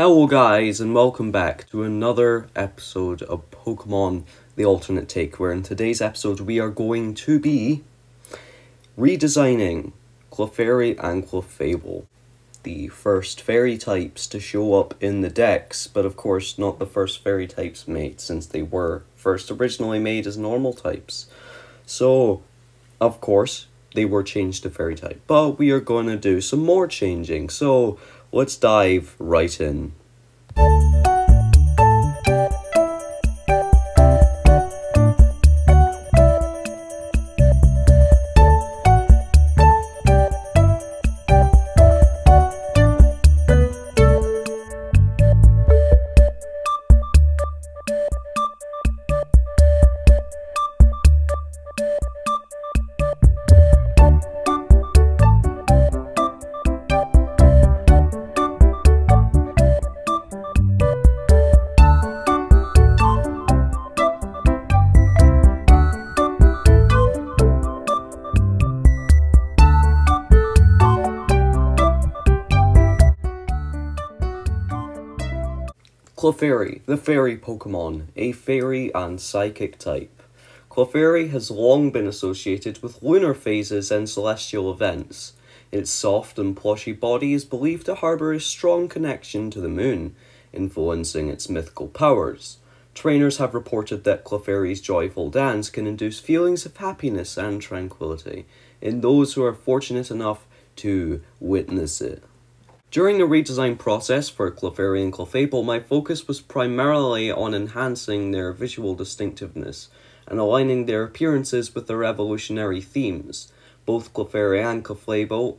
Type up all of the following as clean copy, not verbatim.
Hello guys, and welcome back to another episode of Pokémon The Alternate Take, where in today's episode we are going to be redesigning Clefairy and Clefable, the first fairy types to show up in the decks, but of course not the first fairy types made, since they were first originally made as normal types. So, of course, they were changed to fairy type, but we are going to do some more changing, so let's dive right in. Clefairy, the fairy Pokemon, a fairy and psychic type. Clefairy has long been associated with lunar phases and celestial events. Its soft and plushy body is believed to harbour a strong connection to the moon, influencing its mythical powers. Trainers have reported that Clefairy's joyful dance can induce feelings of happiness and tranquility in those who are fortunate enough to witness it. During the redesign process for Clefairy and Clefable, my focus was primarily on enhancing their visual distinctiveness and aligning their appearances with their evolutionary themes. Both Clefairy and Clefable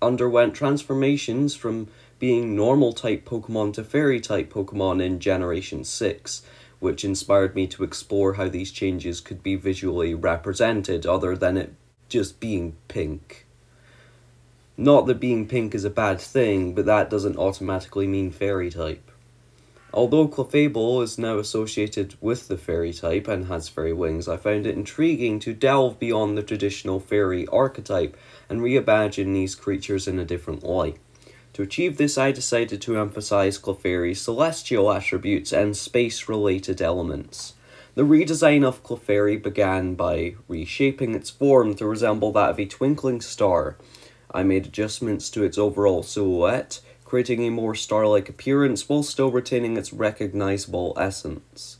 underwent transformations from being normal-type Pokemon to fairy-type Pokemon in Generation 6, which inspired me to explore how these changes could be visually represented other than it just being pink. Not that being pink is a bad thing, but that doesn't automatically mean fairy type. Although Clefable is now associated with the fairy type and has fairy wings, I found it intriguing to delve beyond the traditional fairy archetype and reimagine these creatures in a different light. To achieve this, I decided to emphasize Clefairy's celestial attributes and space-related elements. The redesign of Clefairy began by reshaping its form to resemble that of a twinkling star. I made adjustments to its overall silhouette, creating a more star-like appearance while still retaining its recognizable essence,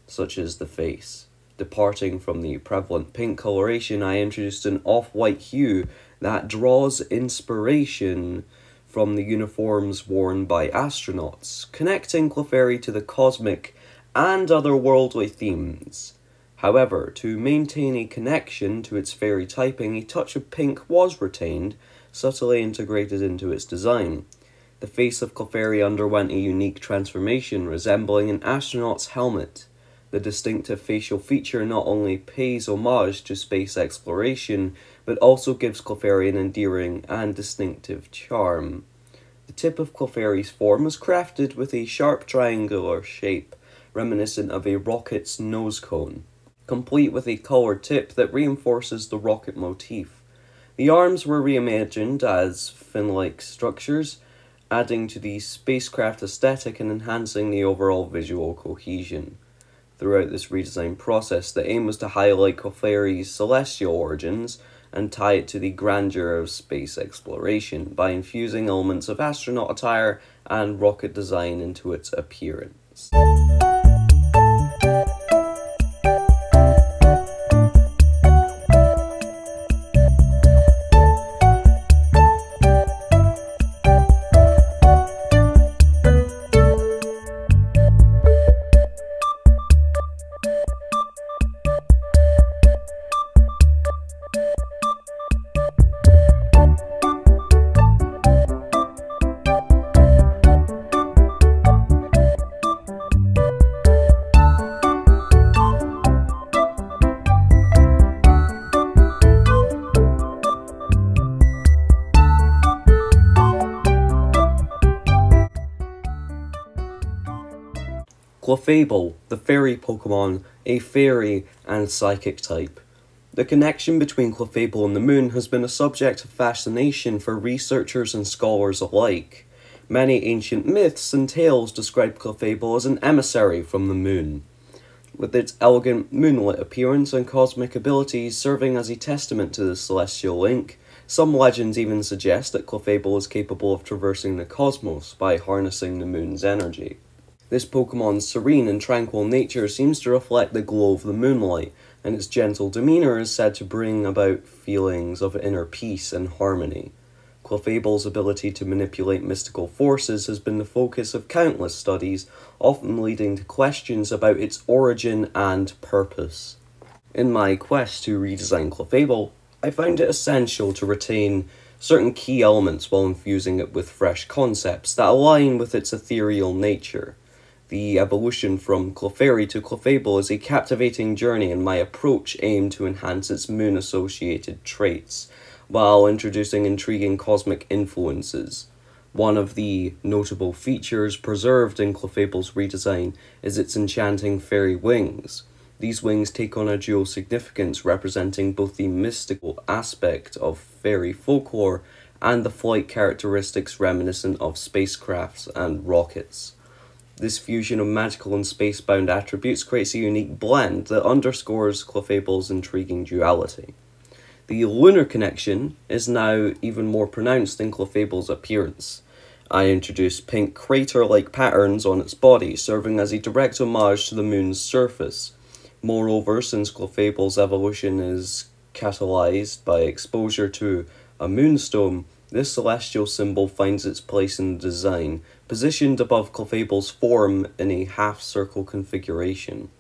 such as the face. Departing from the prevalent pink coloration, I introduced an off-white hue that draws inspiration from the uniforms worn by astronauts, connecting Clefairy to the cosmic and otherworldly themes. However, to maintain a connection to its fairy typing, a touch of pink was retained, subtly integrated into its design. The face of Clefairy underwent a unique transformation, resembling an astronaut's helmet. The distinctive facial feature not only pays homage to space exploration, but also gives Clefairy an endearing and distinctive charm. The tip of Clefairy's form was crafted with a sharp triangular shape, reminiscent of a rocket's nose cone, complete with a coloured tip that reinforces the rocket motif. The arms were reimagined as fin-like structures, adding to the spacecraft aesthetic and enhancing the overall visual cohesion. Throughout this redesign process, the aim was to highlight Clefairy's celestial origins and tie it to the grandeur of space exploration by infusing elements of astronaut attire and rocket design into its appearance. Clefable, the fairy Pokemon, a fairy and psychic type. The connection between Clefable and the moon has been a subject of fascination for researchers and scholars alike. Many ancient myths and tales describe Clefable as an emissary from the moon, with its elegant moonlit appearance and cosmic abilities serving as a testament to the celestial link. Some legends even suggest that Clefable is capable of traversing the cosmos by harnessing the moon's energy. This Pokemon's serene and tranquil nature seems to reflect the glow of the moonlight, and its gentle demeanour is said to bring about feelings of inner peace and harmony. Clefable's ability to manipulate mystical forces has been the focus of countless studies, often leading to questions about its origin and purpose. In my quest to redesign Clefable, I found it essential to retain certain key elements while infusing it with fresh concepts that align with its ethereal nature. The evolution from Clefairy to Clefable is a captivating journey, and my approach aimed to enhance its moon-associated traits, while introducing intriguing cosmic influences. One of the notable features preserved in Clefable's redesign is its enchanting fairy wings. These wings take on a dual significance, representing both the mystical aspect of fairy folklore and the flight characteristics reminiscent of spacecrafts and rockets. This fusion of magical and space-bound attributes creates a unique blend that underscores Clefable's intriguing duality. The lunar connection is now even more pronounced in Clefable's appearance. I introduced pink crater-like patterns on its body, serving as a direct homage to the moon's surface. Moreover, since Clefable's evolution is catalyzed by exposure to a moonstone, this celestial symbol finds its place in the design, positioned above Clefable's form in a half-circle configuration.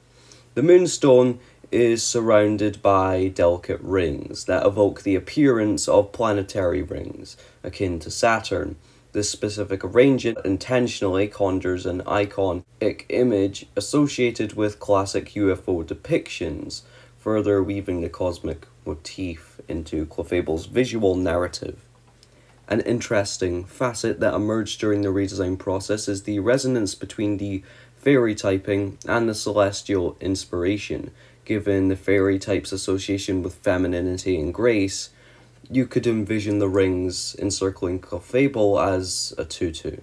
The moonstone is surrounded by delicate rings that evoke the appearance of planetary rings, akin to Saturn. This specific arrangement intentionally conjures an iconic image associated with classic UFO depictions, further weaving the cosmic motif into Clefable's visual narrative. An interesting facet that emerged during the redesign process is the resonance between the fairy typing and the celestial inspiration. Given the fairy type's association with femininity and grace, you could envision the rings encircling Clefable as a tutu,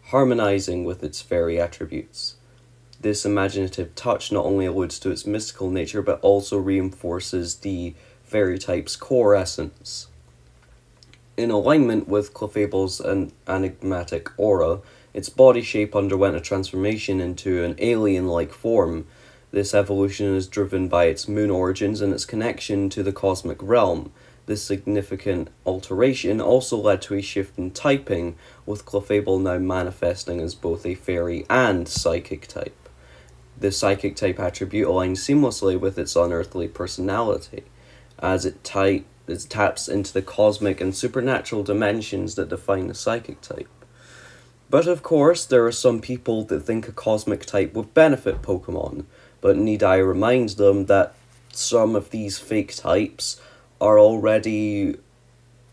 harmonizing with its fairy attributes. This imaginative touch not only alludes to its mystical nature, but also reinforces the fairy type's core essence. In alignment with Clefable's enigmatic aura, its body shape underwent a transformation into an alien-like form. This evolution is driven by its moon origins and its connection to the cosmic realm. This significant alteration also led to a shift in typing, with Clefable now manifesting as both a fairy and psychic type. The psychic type attribute aligns seamlessly with its unearthly personality, as it taps into the cosmic and supernatural dimensions that define the psychic type. But of course, there are some people that think a cosmic type would benefit Pokemon, but need I remind them that some of these fake types are already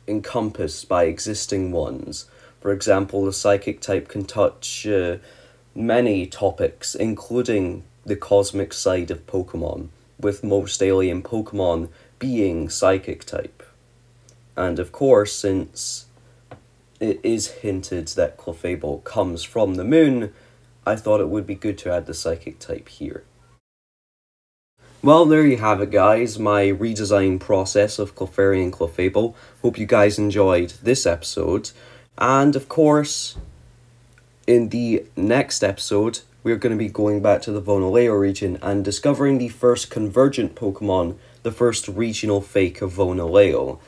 encompassed by existing ones. For example, the psychic type can touch many topics, including the cosmic side of Pokemon, with most alien Pokemon being psychic type. And of course, since it is hinted that Clefable comes from the moon, I thought it would be good to add the psychic type here. Well, there you have it, guys, my redesign process of Clefairy and Clefable. Hope you guys enjoyed this episode. And of course, in the next episode, we're going to be going back to the Vonaleo region and discovering the first convergent Pokemon, the first regional fake of Vonaleo.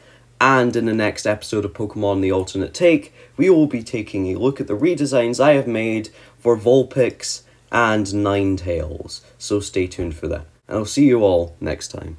And in the next episode of Pokemon The Alternate Take, we will be taking a look at the redesigns I have made for Vulpix and Ninetales. So stay tuned for that. And I'll see you all next time.